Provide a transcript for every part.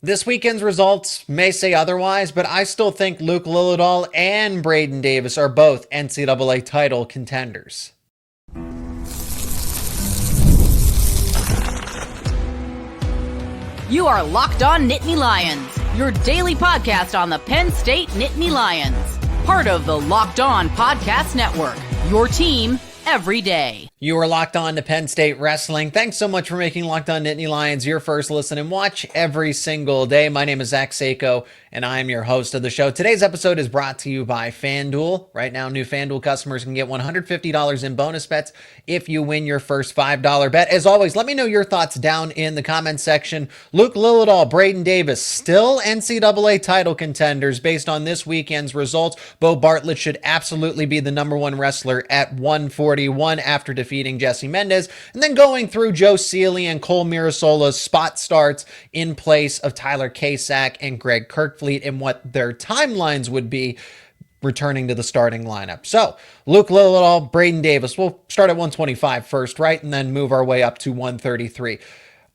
This weekend's results may say otherwise, but I still think Luke Lilledahl and Braeden Davis are both NCAA title contenders. You are Locked On Nittany Lions, your daily podcast on the Penn State Nittany Lions. Part of the Locked On Podcast Network, your team every day. You are locked on to Penn State Wrestling. Thanks so much for making Locked On Nittany Lions your first listen and watch every single day. My name is Zach Seyko, and I am your host of the show. Today's episode is brought to you by FanDuel. Right now, new FanDuel customers can get $150 in bonus bets if you win your first $5 bet. As always, let me know your thoughts down in the comments section. Luke Lilledahl, Braeden Davis, still NCAA title contenders based on this weekend's results. Beau Bartlett should absolutely be the number one wrestler at 141 after defeating Jesse Mendez, and then going through Joe Sealey and Cole Mirasola's spot starts in place of Tyler Kasak and Greg Kirkfleet and what their timelines would be returning to the starting lineup. So Luke Lilledahl, Braeden Davis, we'll start at 125 first, right? And then move our way up to 133.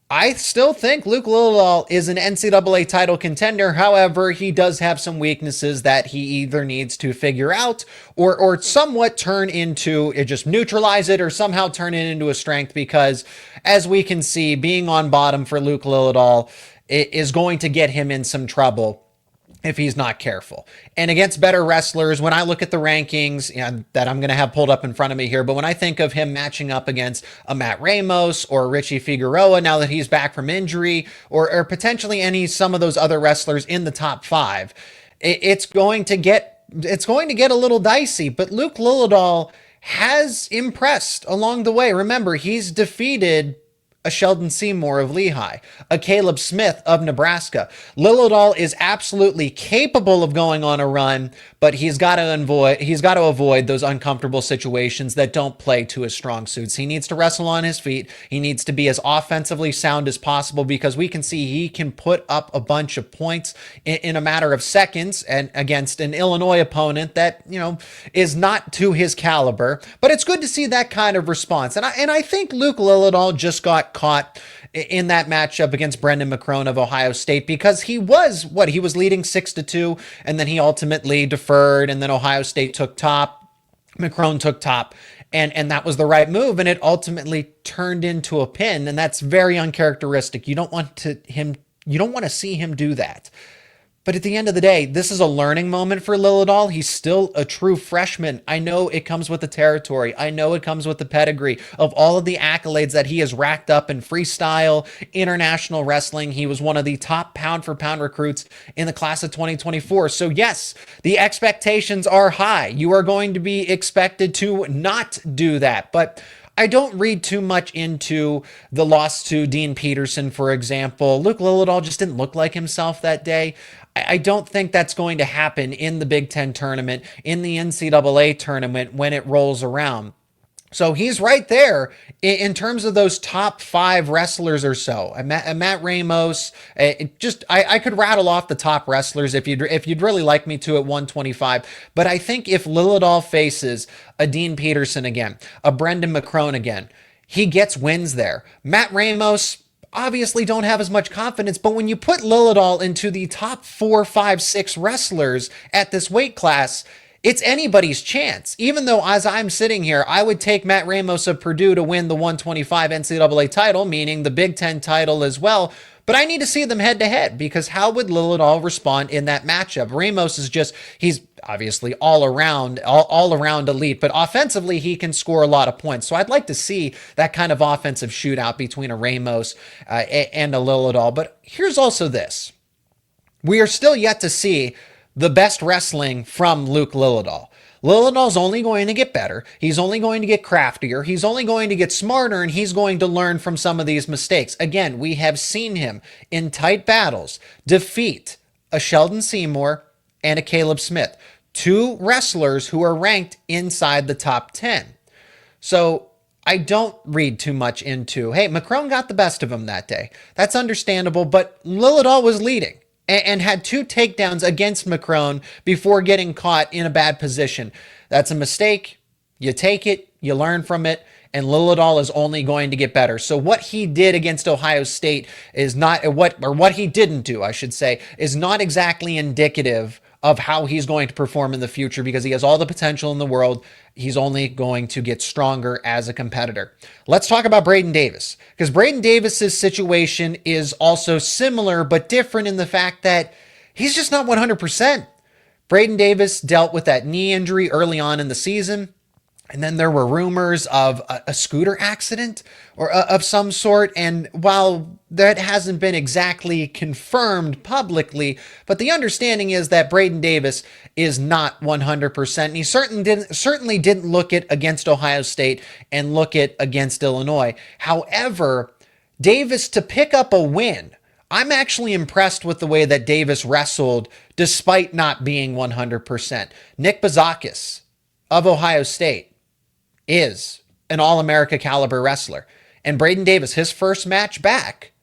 I still think Luke Lilledahl is an NCAA title contender. However, he does have some weaknesses that he either needs to figure out or somewhat turn into, just neutralize it or somehow turn it into a strength, because as we can see, being on bottom for Luke Lilledahl is going to get him in some trouble if he's not careful. And against better wrestlers, when I look at the rankings that I'm going to have pulled up in front of me here, but when I think of him matching up against a Matt Ramos or Richie Figueroa, now that he's back from injury, or potentially some of those other wrestlers in the top five, it's going to get a little dicey. But Luke Lilledahl has impressed along the way. Remember, he's defeated a Sheldon Seymour of Lehigh, a Caleb Smith of Nebraska. Lilledahl is absolutely capable of going on a run, but he's got to avoid those uncomfortable situations that don't play to his strong suits. He needs to wrestle on his feet. He needs to be as offensively sound as possible, because we can see he can put up a bunch of points in a matter of seconds and against an Illinois opponent that, is not to his caliber. But it's good to see that kind of response. And I think Luke Lilledahl just got caught in that matchup against Brendan McCrone of Ohio State, because he was leading 6-2, and then he ultimately deferred, and then Ohio State took top, McCrone took top, and that was the right move, and it ultimately turned into a pin, and that's very uncharacteristic. You don't want to see him do that. But at the end of the day, this is a learning moment for Lilledahl. He's still a true freshman. I know it comes with the territory. I know it comes with the pedigree of all of the accolades that he has racked up in freestyle, international wrestling. He was one of the top pound-for-pound recruits in the class of 2024. So yes, the expectations are high. You are going to be expected to not do that. But I don't read too much into the loss to Dean Peterson, for example. Luke Lilledahl just didn't look like himself that day. I don't think that's going to happen in the Big Ten tournament, in the NCAA tournament when it rolls around. So he's right there in terms of those top five wrestlers or so. Matt Ramos, I could rattle off the top wrestlers if you'd really like me to at 125. But I think if Lilledahl faces a Dean Peterson again, a Brendan McCrone again, he gets wins there. Matt Ramos obviously don't have as much confidence, but when you put Lilledahl into the top 4, 5, 6 wrestlers at this weight class, it's anybody's chance. Even though, as I'm sitting here, I would take Matt Ramos of Purdue to win the 125 NCAA title, meaning the Big Ten title as well. But I need to see them head to head, because how would Lilledahl respond in that matchup? Ramos he's obviously all around elite, but offensively he can score a lot of points. So I'd like to see that kind of offensive shootout between a Ramos and a Lilledahl. But here's also this. We are still yet to see the best wrestling from Luke Lilledahl. Lilledahl's only going to get better. He's only going to get craftier. He's only going to get smarter, and he's going to learn from some of these mistakes. Again, we have seen him in tight battles defeat a Sheldon Seymour and a Caleb Smith, two wrestlers who are ranked inside the top 10. So I don't read too much into, hey, McCrone got the best of him that day. That's understandable, but Lilledahl was leading and had two takedowns against McCrone before getting caught in a bad position. That's a mistake. You take it, you learn from it, and Lilledahl is only going to get better. So what he did against Ohio State is not what he didn't do, I should say, is not exactly indicative of how he's going to perform in the future, because he has all the potential in the world. He's only going to get stronger as a competitor. Let's talk about Braeden Davis, because Braeden Davis's situation is also similar but different in the fact that he's just not 100%. Braeden Davis dealt with that knee injury early on in the season. And then there were rumors of a scooter accident or of some sort. And while that hasn't been exactly confirmed publicly, but the understanding is that Braeden Davis is not 100%. And he certainly didn't look it against Ohio State and look it against Illinois. However, Davis to pick up a win, I'm actually impressed with the way that Davis wrestled despite not being 100%. Nick Bazakis of Ohio State is an All-America caliber wrestler. And Braeden Davis, his first match back,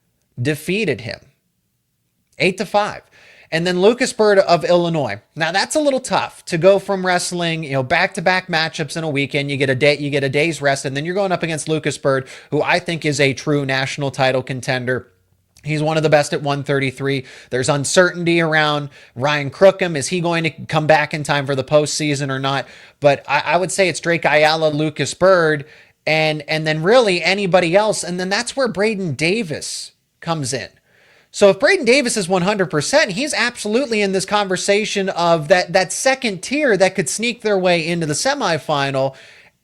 defeated him 8-5. And then Lucas Bird of Illinois. Now that's a little tough to go from wrestling, back-to-back matchups in a weekend. You get a day's rest, and then you're going up against Lucas Bird, who I think is a true national title contender. He's one of the best at 133. There's uncertainty around Ryan Crookham. Is he going to come back in time for the postseason or not? But I would say it's Drake Ayala, Lucas Bird, and then really anybody else. And then that's where Braeden Davis comes in. So if Braeden Davis is 100%, he's absolutely in this conversation of that second tier that could sneak their way into the semifinal.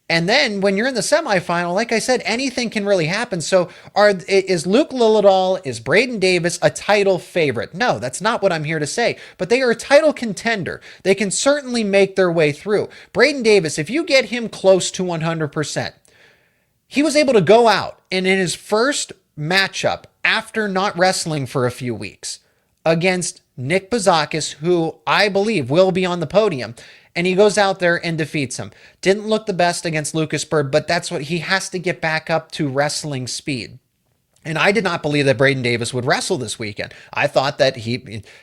And then when you're in the semifinal, like I said, anything can really happen. So is Luke Lilledahl, is Braeden Davis a title favorite? No, that's not what I'm here to say. But they are a title contender. They can certainly make their way through. Braeden Davis, if you get him close to 100%, he was able to go out and in his first matchup after not wrestling for a few weeks against Nick Bazakis, who I believe will be on the podium, and he goes out there and defeats him. Didn't look the best against Lucas Bird, but that's what he has to get back up to wrestling speed. And I did not believe that Braeden Davis would wrestle this weekend. I thought that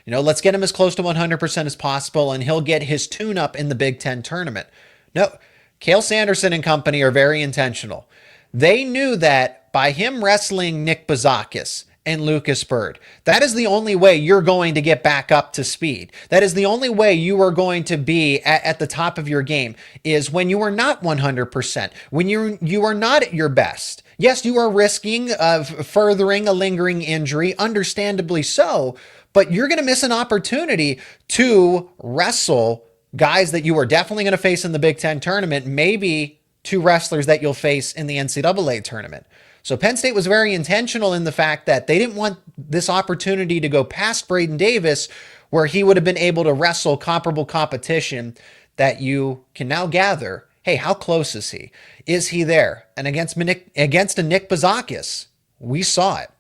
let's get him as close to 100% as possible, and he'll get his tune-up in the Big Ten tournament. No, Cale Sanderson and company are very intentional. They knew that by him wrestling Nick Bazakis and Lucas Bird, that is the only way you're going to get back up to speed. That is the only way you are going to be at the top of your game, is when you are not 100%, when you are not at your best. Yes, you are risking furthering a lingering injury, understandably so, but you're going to miss an opportunity to wrestle guys that you are definitely going to face in the Big Ten tournament, maybe two wrestlers that you'll face in the NCAA tournament. So Penn State was very intentional in the fact that they didn't want this opportunity to go past Braeden Davis, where he would have been able to wrestle comparable competition that you can now gather. Hey, how close is he? Is he there? And against a Nick Bazakis, we saw it.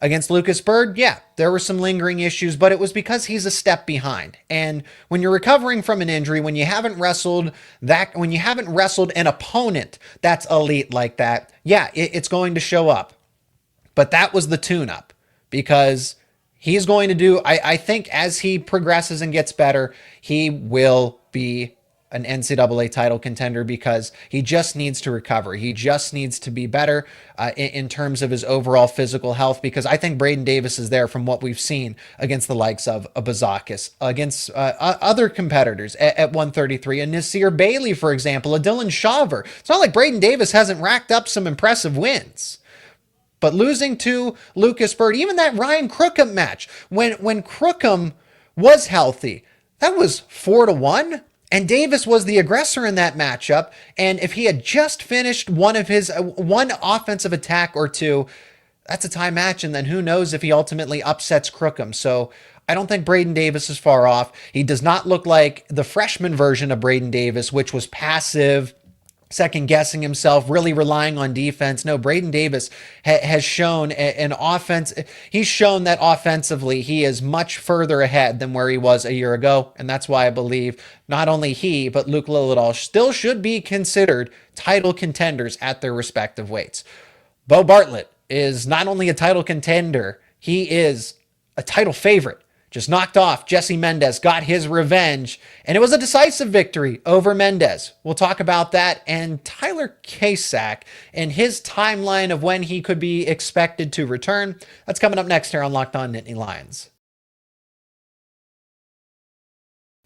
Against Lucas Bird, yeah, there were some lingering issues, but it was because he's a step behind. And when you're recovering from an injury, when you haven't wrestled an opponent that's elite like that, yeah, it's going to show up. But that was the tune-up, because he's going to do, I think as he progresses and gets better, he will be an NCAA title contender, because he just needs to recover. He just needs to be better in terms of his overall physical health, because I think Braeden Davis is there from what we've seen against the likes of Bazakis, against other competitors at 133, a Nasir Bailey, for example, a Dylan Shaver. It's not like Braeden Davis hasn't racked up some impressive wins. But losing to Lucas Bird, even that Ryan Crookham match, when Crookham was healthy, that was 4-1. And Davis was the aggressor in that matchup. And if he had just finished one offensive attack or two, that's a tie match. And then who knows if he ultimately upsets Crookham. So I don't think Braeden Davis is far off. He does not look like the freshman version of Braeden Davis, which was passive, second-guessing himself, really relying on defense. No, Braeden Davis has shown an offense. He's shown that offensively he is much further ahead than where he was a year ago, and that's why I believe not only he, but Luke Lilledahl still should be considered title contenders at their respective weights. Beau Bartlett is not only a title contender, he is a title favorite. just knocked off Jesse Mendez, got his revenge, and it was a decisive victory over Mendez. We'll talk about that and Tyler Kasak and his timeline of when he could be expected to return. That's coming up next here on Locked On Nittany Lions.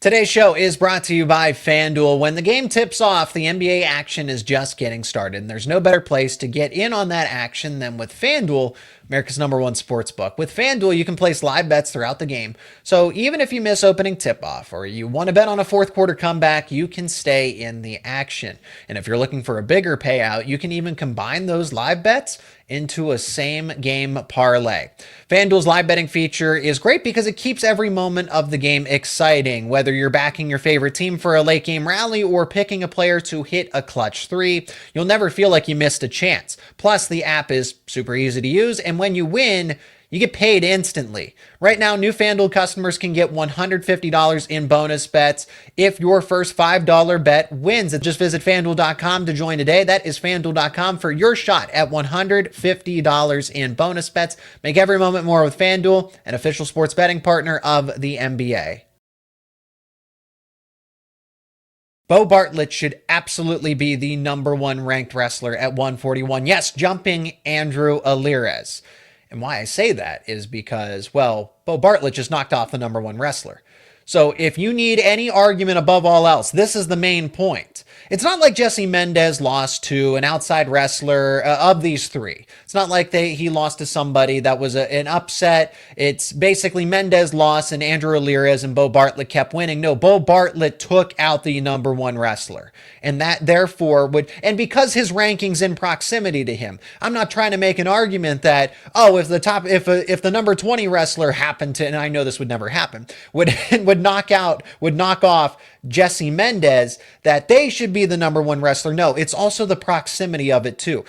Today's show is brought to you by FanDuel. When the game tips off, the NBA action is just getting started, and there's no better place to get in on that action than with FanDuel, America's #1 sportsbook. With FanDuel, you can place live bets throughout the game, so even if you miss opening tip-off or you want to bet on a fourth quarter comeback, you can stay in the action. And if you're looking for a bigger payout, you can even combine those live bets into a same-game parlay. FanDuel's live betting feature is great because it keeps every moment of the game exciting. Whether you're backing your favorite team for a late-game rally or picking a player to hit a clutch three, you'll never feel like you missed a chance. Plus, the app is super easy to use, and when you win, you get paid instantly. Right now, new FanDuel customers can get $150 in bonus bets if your first $5 bet wins. Just visit FanDuel.com to join today. That is FanDuel.com for your shot at $150 in bonus bets. Make every moment more with FanDuel, an official sports betting partner of the NBA. Beau Bartlett should absolutely be the #1 ranked wrestler at 141. Yes, jumping Andrew Alirez. And why I say that is because, well, Beau Bartlett just knocked off the #1 wrestler. So if you need any argument above all else, this is the main point. It's not like Jesse Mendez lost to an outside wrestler of these three. It's not like he lost to somebody that was an upset. It's basically Mendez lost and Andrew Alirez and Beau Bartlett kept winning. No, Beau Bartlett took out the #1 wrestler. And that therefore would, and because his ranking's in proximity to him, I'm not trying to make an argument that, oh, if the number 20 wrestler happened to, and I know this would never happen, would knock off Jesse Mendez, that they should be the #1 wrestler. No, it's also the proximity of it too.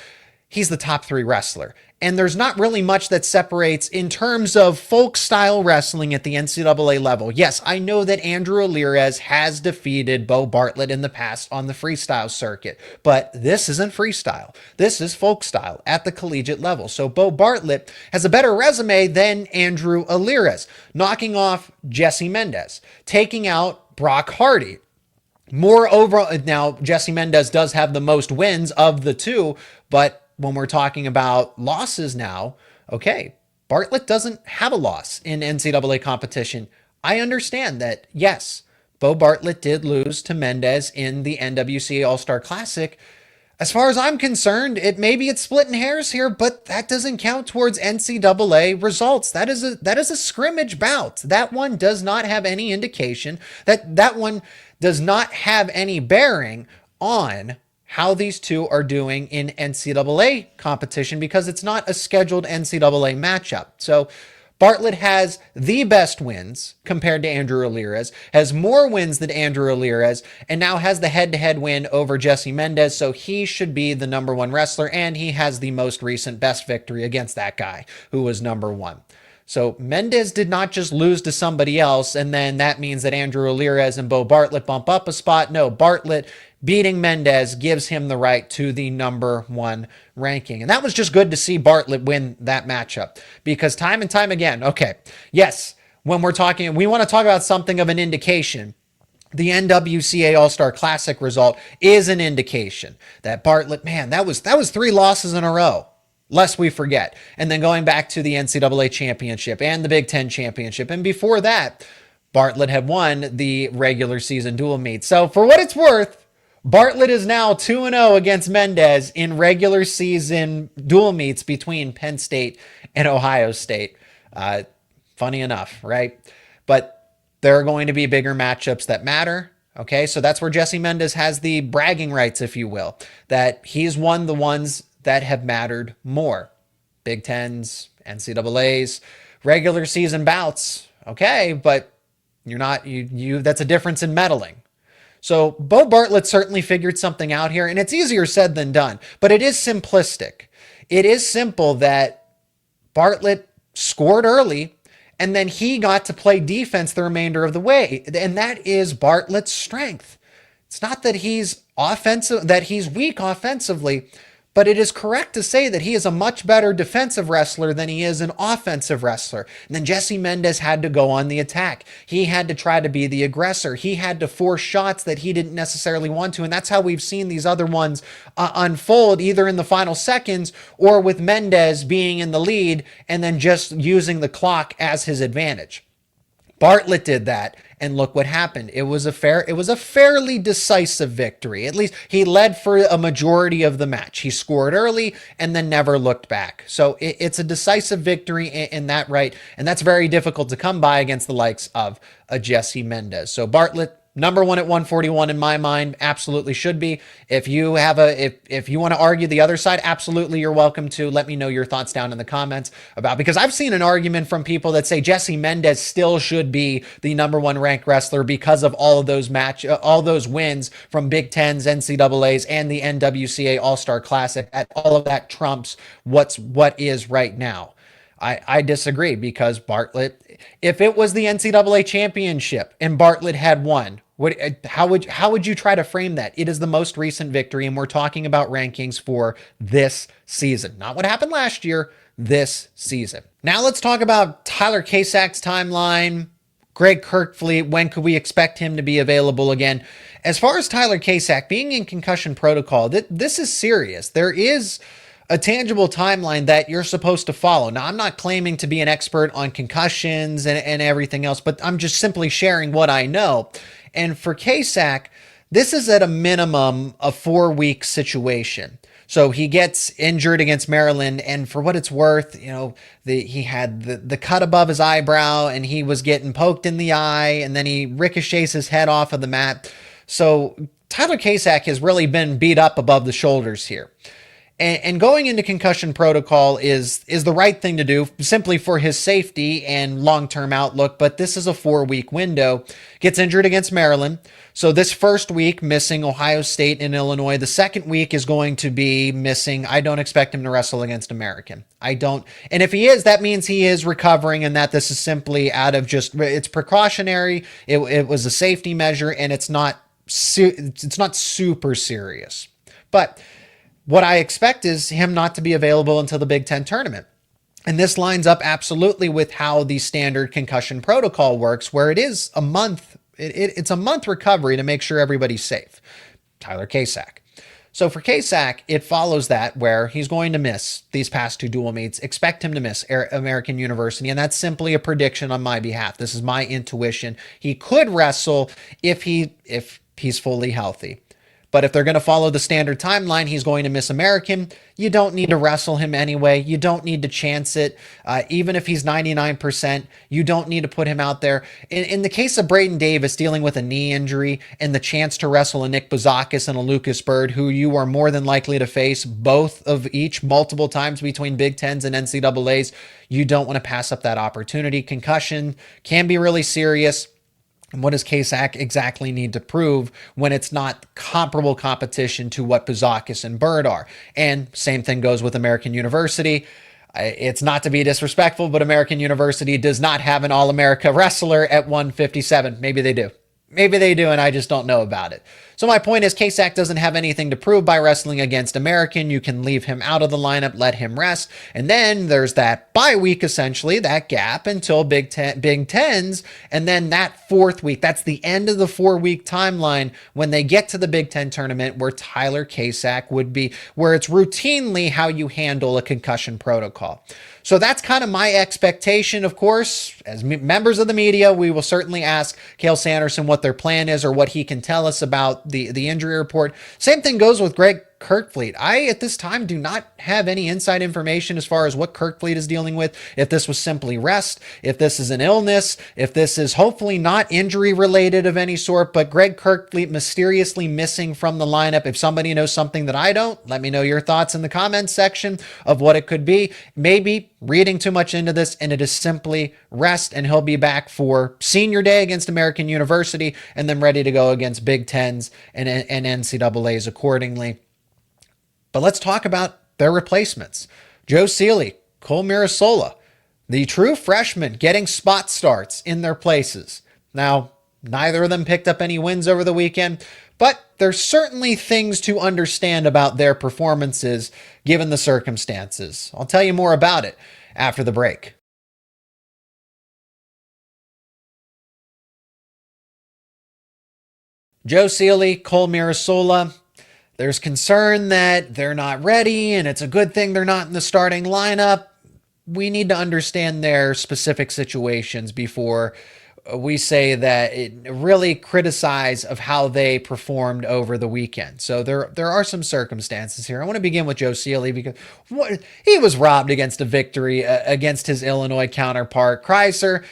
He's the top 3 wrestler. And there's not really much that separates in terms of folk style wrestling at the NCAA level. Yes, I know that Andrew Alirez has defeated Beau Bartlett in the past on the freestyle circuit, but this isn't freestyle. This is folk style at the collegiate level. So Beau Bartlett has a better resume than Andrew Alirez, knocking off Jesse Mendez, taking out Brock Hardy. Moreover, now Jesse Mendez does have the most wins of the two, but when we're talking about losses now, okay, Bartlett doesn't have a loss in NCAA competition. I understand that, yes, Beau Bartlett did lose to Mendez in the NWCA All-Star Classic. As far as I'm concerned, maybe it's splitting hairs here, but that doesn't count towards NCAA results. That is a scrimmage bout. That one does not have any indication, that one does not have any bearing on how these two are doing in NCAA competition because it's not a scheduled NCAA matchup. So Bartlett has the best wins compared to Andrew Alirez, has more wins than Andrew Alirez, and now has the head-to-head win over Jesse Mendez, so he should be the #1 wrestler, and he has the most recent best victory against that guy, who was #1. So Mendez did not just lose to somebody else, and then that means that Andrew Alirez and Beau Bartlett bump up a spot. No, Bartlett beating Mendez gives him the right to the #1 ranking. And that was just good to see Bartlett win that matchup because time and time again, okay, yes, when we want to talk about something of an indication. The NWCA All-Star Classic result is an indication that Bartlett, man, that was 3 losses in a row. Lest we forget. And then going back to the NCAA championship and the Big Ten championship. And before that, Bartlett had won the regular season dual meet. So for what it's worth, Bartlett is now 2-0 against Mendez in regular season dual meets between Penn State and Ohio State. Funny enough, right? But there are going to be bigger matchups that matter. Okay, so that's where Jesse Mendez has the bragging rights, if you will, that he's won the ones that have mattered more. Big Tens, NCAAs, regular season bouts. Okay, but that's a difference in meddling. So Beau Bartlett certainly figured something out here, and it's easier said than done, but it is simplistic. It is simple that Bartlett scored early, and then he got to play defense the remainder of the way, and that is Bartlett's strength. It's not that he's weak offensively. But it is correct to say that he is a much better defensive wrestler than he is an offensive wrestler. And then Jesse Mendez had to go on the attack. He had to try to be the aggressor. He had to force shots that he didn't necessarily want to. And that's how we've seen these other ones unfold, either in the final seconds or with Mendez being in the lead and then just using the clock as his advantage. Bartlett did that, and look what happened. It was a fairly decisive victory. At least he led for a majority of the match. He scored early and then never looked back. So it's a decisive victory in that right, and that's very difficult to come by against the likes of a Jesse Mendez. So Bartlett, number one at 141 in my mind, absolutely should be. If you have if you want to argue the other side, absolutely you're welcome to. Let me know your thoughts down in the comments because I've seen an argument from people that say Jesse Mendez still should be the number one ranked wrestler because of all of those wins from Big Tens, NCAAs, and the NWCA All-Star Classic. All of that trumps what is right now. I disagree because Bartlett, if it was the NCAA championship and Bartlett had won, how would you try to frame that? It is the most recent victory, and we're talking about rankings for this season, not what happened last year, this season. Now let's talk about Tyler Kasak's timeline. Greg Kirkfleet, when could we expect him to be available again? As far as Tyler Kasak being in concussion protocol, this is serious. There is a tangible timeline that you're supposed to follow. Now, I'm not claiming to be an expert on concussions and everything else, but I'm just simply sharing what I know. And for Kasak, this is at a minimum a 4-week situation. So he gets injured against Maryland, and for what it's worth, he had the cut above his eyebrow, and he was getting poked in the eye, and then he ricochets his head off of the mat. So Tyler Kasak has really been beat up above the shoulders here. And going into concussion protocol is the right thing to do simply for his safety and long-term outlook. But this is a 4-week window. Gets injured against Maryland. So this first week missing Ohio State and Illinois. The second week is going to be missing. I don't expect him to wrestle against American. I don't. And if he is, that means he is recovering and that this is simply out of it's precautionary. It was a safety measure and it's not super serious. But what I expect is him not to be available until the Big Ten tournament. And this lines up absolutely with how the standard concussion protocol works, where it is a month. It's a month recovery to make sure everybody's safe. Tyler Kasak. So for Kasak, it follows that where he's going to miss these past 2 dual meets. Expect him to miss American University. And that's simply a prediction on my behalf. This is my intuition. He could wrestle if he's fully healthy. But if they're going to follow the standard timeline, he's going to miss American. You don't need to wrestle him anyway. You don't need to chance it. Even if he's 99%, you don't need to put him out there. In the case of Braeden Davis dealing with a knee injury and the chance to wrestle a Nick Bouzakis and a Lucas Bird, who you are more than likely to face both of each multiple times between Big Tens and NCAAs, you don't want to pass up that opportunity. Concussion can be really serious. And what does Kasak exactly need to prove when it's not comparable competition to what Bouzakis and Bird are? And same thing goes with American University. It's not to be disrespectful, but American University does not have an All-America wrestler at 157. Maybe they do. Maybe they do, and I just don't know about it. So my point is Kasak doesn't have anything to prove by wrestling against American. You can leave him out of the lineup, let him rest. And then there's that bye week, essentially, that gap until Big Tens. And then that 4th week, that's the end of the 4-week timeline when they get to the Big Ten tournament where Tyler Kasak would be, where it's routinely how you handle a concussion protocol. So that's kind of my expectation. Of course, as members of the media, we will certainly ask Cael Sanderson what their plan is or what he can tell us about the injury report. Same thing goes with Greg Kirkfleet. I, at this time, do not have any inside information as far as what Kirkfleet is dealing with, if this was simply rest, if this is an illness, if this is hopefully not injury related of any sort, but Greg Kirkfleet mysteriously missing from the lineup. If somebody knows something that I don't, let me know your thoughts in the comments section of what it could be. Maybe reading too much into this and it is simply rest and he'll be back for senior day against American University and then ready to go against Big Tens and NCAAs accordingly. But let's talk about their replacements. Joe Sealey, Cole Mirasola, the true freshmen getting spot starts in their places. Now, Neither of them picked up any wins over the weekend, but there's certainly things to understand about their performances given the circumstances. I'll tell you more about it after the break. Joe Sealey, Cole Mirasola, there's concern that they're not ready, and it's a good thing they're not in the starting lineup. We need to understand their specific situations before we say that it really criticize of how they performed over the weekend. So there are some circumstances here. I want to begin with Joe Sealey because he was robbed against a victory against his Illinois counterpart, Kreiser.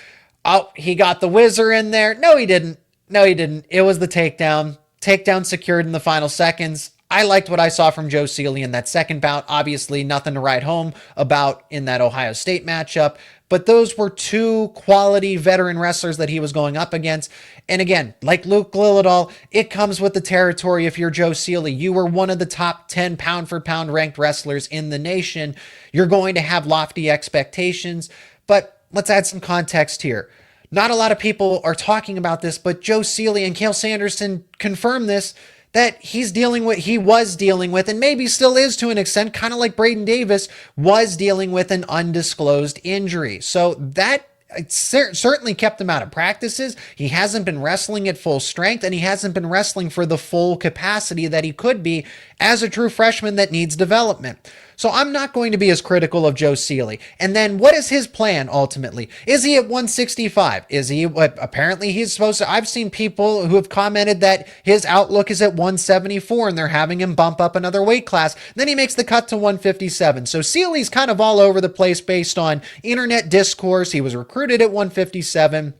Oh, he got the whizzer in there. No, he didn't. It was the takedown. Takedown secured in the final seconds. I liked what I saw from Joe Sealey in that second bout. Obviously, nothing to write home about in that Ohio State matchup. But those were two quality veteran wrestlers that he was going up against. And again, like Luke Lilledahl, it comes with the territory if you're Joe Sealey. You were one of the top 10 pound-for-pound ranked wrestlers in the nation. You're going to have lofty expectations. But let's add some context here. Not a lot of people are talking about this, but Joe Sealey and Cael Sanderson confirmed this, that he was dealing with, and maybe still is to an extent, kind of like Braeden Davis, was dealing with an undisclosed injury. So that certainly kept him out of practices. He hasn't been wrestling at full strength, and he hasn't been wrestling for the full capacity that he could be as a true freshman that needs development. So I'm not going to be as critical of Joe Sealey. And then what is his plan ultimately? Is he at 165? Is he what apparently he's supposed to? I've seen people who have commented that his outlook is at 174 and they're having him bump up another weight class. Then he makes the cut to 157. So Sealey's kind of all over the place based on internet discourse. He was recruited at 157.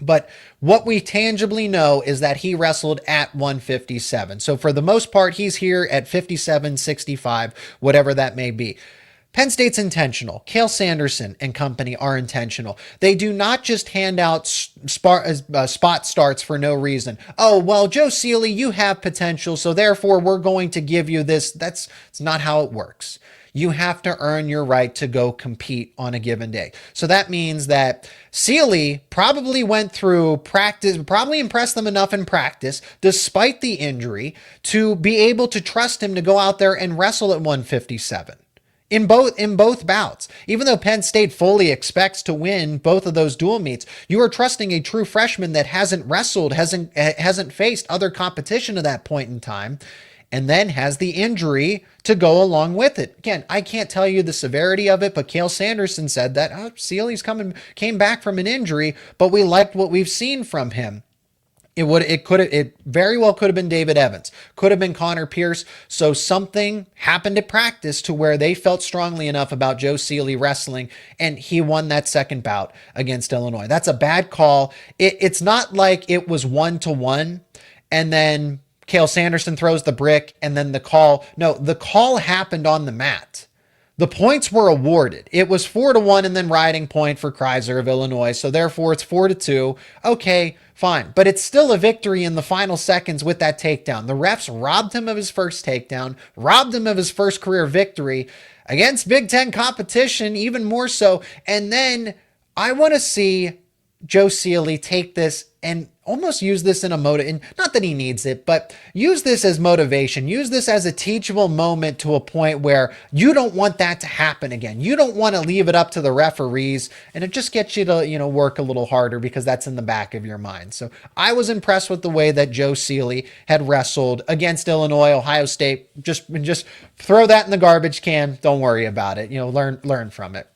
But what we tangibly know is that he wrestled at 157. So for the most part, he's here at 57, 65, whatever that may be. Penn State's intentional. Cael Sanderson and company are intentional. They do not just hand out spot starts for no reason. Oh, well, Joe Sealey, you have potential, so therefore we're going to give you this. That's not how it works. You have to earn your right to go compete on a given day. So that means that Sealey probably went through practice, probably impressed them enough in practice, despite the injury, to be able to trust him to go out there and wrestle at 157. In both bouts. Even though Penn State fully expects to win both of those dual meets, you are trusting a true freshman that hasn't wrestled, hasn't faced other competition to that point in time, and then has the injury to go along with it. Again, I can't tell you the severity of it, but Cael Sanderson said that Sealey's came back from an injury, but we liked what we've seen from him. It very well could have been David Evans, could have been Connor Pierce. So something happened at practice to where they felt strongly enough about Joe Sealey wrestling, and he won that second bout against Illinois. That's a bad call. It's not like it was 1-1, and then Cael Sanderson throws the brick and then the call. No, the call happened on the mat. The points were awarded. It was 4-1 and then riding point for Kreiser of Illinois. So therefore it's 4-2. Okay, fine. But it's still a victory in the final seconds with that takedown. The refs robbed him of his first takedown, robbed him of his first career victory against Big Ten competition, even more so. And then I want to see Joe Sealey take this and almost use this in a not that he needs it, but use this as motivation. Use this as a teachable moment to a point where you don't want that to happen again. You don't want to leave it up to the referees, and it just gets you to, work a little harder because that's in the back of your mind. So I was impressed with the way that Joe Sealey had wrestled against Illinois, Ohio State. Just throw that in the garbage can. Don't worry about it. Learn from it.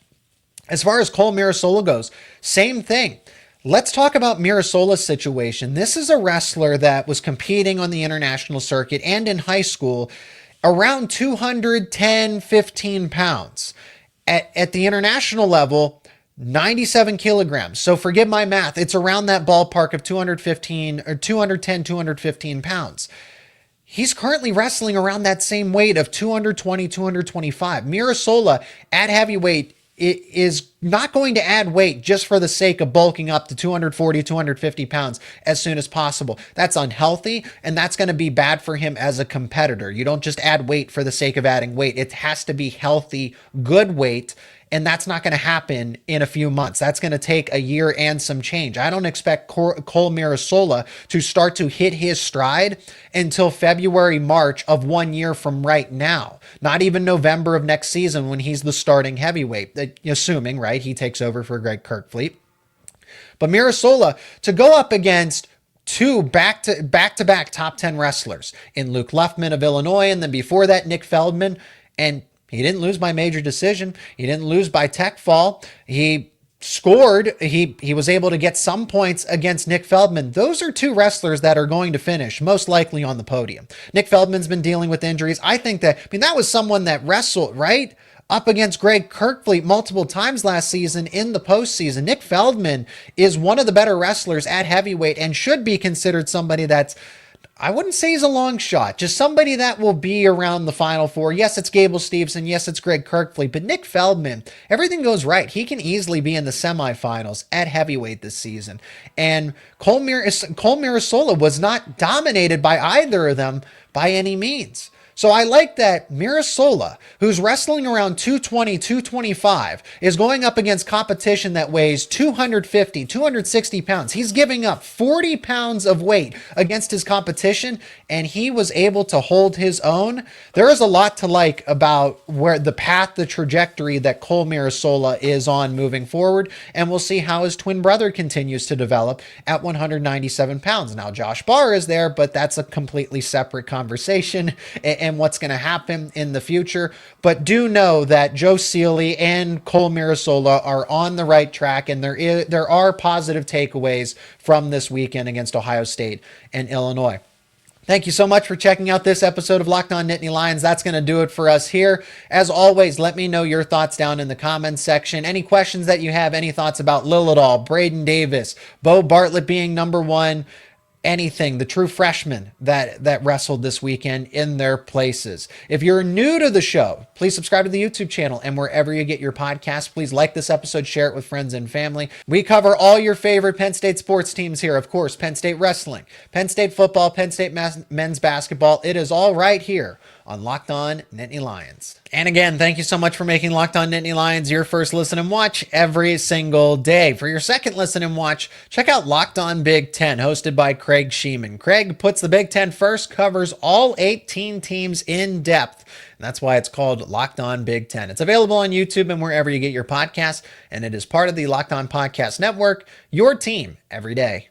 As far as Cole Mirasola goes, same thing. Let's talk about Mirasola's situation. This is a wrestler that was competing on the international circuit and in high school around 210, 15 pounds. At the international level, 97 kilograms. So forgive my math. It's around that ballpark of 210, 215 pounds. He's currently wrestling around that same weight of 220, 225. Mirasola at heavyweight is not going to add weight just for the sake of bulking up to 240, 250 pounds as soon as possible. That's unhealthy, and that's going to be bad for him as a competitor. You don't just add weight for the sake of adding weight. It has to be healthy, good weight. And that's not going to happen in a few months. That's going to take a year and some change. I don't expect Cole Mirasola to start to hit his stride until February, March of 1 year from right now. Not even November of next season when he's the starting heavyweight, assuming, right, he takes over for Greg Kirkfleet. But Mirasola, to go up against two back-to-back top 10 wrestlers in Luke Luffman of Illinois, and then before that, Nick Feldman, and he didn't lose by major decision. He didn't lose by tech fall. He scored. He was able to get some points against Nick Feldman. Those are two wrestlers that are going to finish most likely on the podium. Nick Feldman's been dealing with injuries. I think that was someone that wrestled, right, up against Greg Kirkfleet multiple times last season in the postseason. Nick Feldman is one of the better wrestlers at heavyweight and should be considered somebody that's, I wouldn't say he's a long shot, just somebody that will be around the Final Four. Yes, it's Gable Steveson. Yes, it's Greg Kirkfleet. But Nick Feldman, everything goes right. He can easily be in the semifinals at heavyweight this season. And Cole Mirasola was not dominated by either of them by any means. So I like that Mirasola, who's wrestling around 220, 225, is going up against competition that weighs 250, 260 pounds. He's giving up 40 pounds of weight against his competition, and he was able to hold his own. There is a lot to like about where the path, the trajectory that Cole Mirasola is on moving forward, and we'll see how his twin brother continues to develop at 197 pounds. Now, Josh Barr is there, but that's a completely separate conversation and what's going to happen in the future. But do know that Joe Sealey and Cole Mirasola are on the right track, and there are positive takeaways from this weekend against Ohio State and Illinois. Thank you so much for checking out this episode of Locked On Nittany Lions. That's going to do it for us here. As always, let me know your thoughts down in the comments section. Any questions that you have, any thoughts about Lilledahl, Braeden Davis, Beau Bartlett being number one, anything, the true freshmen that wrestled this weekend in their places. If you're new to the show, please subscribe to the YouTube channel and wherever you get your podcasts. Please like this episode, share it with friends and family. We cover all your favorite Penn State sports teams here. Of course, Penn State wrestling, Penn State football, Penn State men's basketball. It is all right here on Locked On Nittany Lions. And again, thank you so much for making Locked On Nittany Lions your first listen and watch every single day. For your second listen and watch, check out Locked On Big Ten, hosted by Craig Sheeman. Craig puts the Big Ten first, covers all 18 teams in depth, and that's why it's called Locked On Big Ten. It's available on YouTube and wherever you get your podcasts, and it is part of the Locked On Podcast Network, your team every day.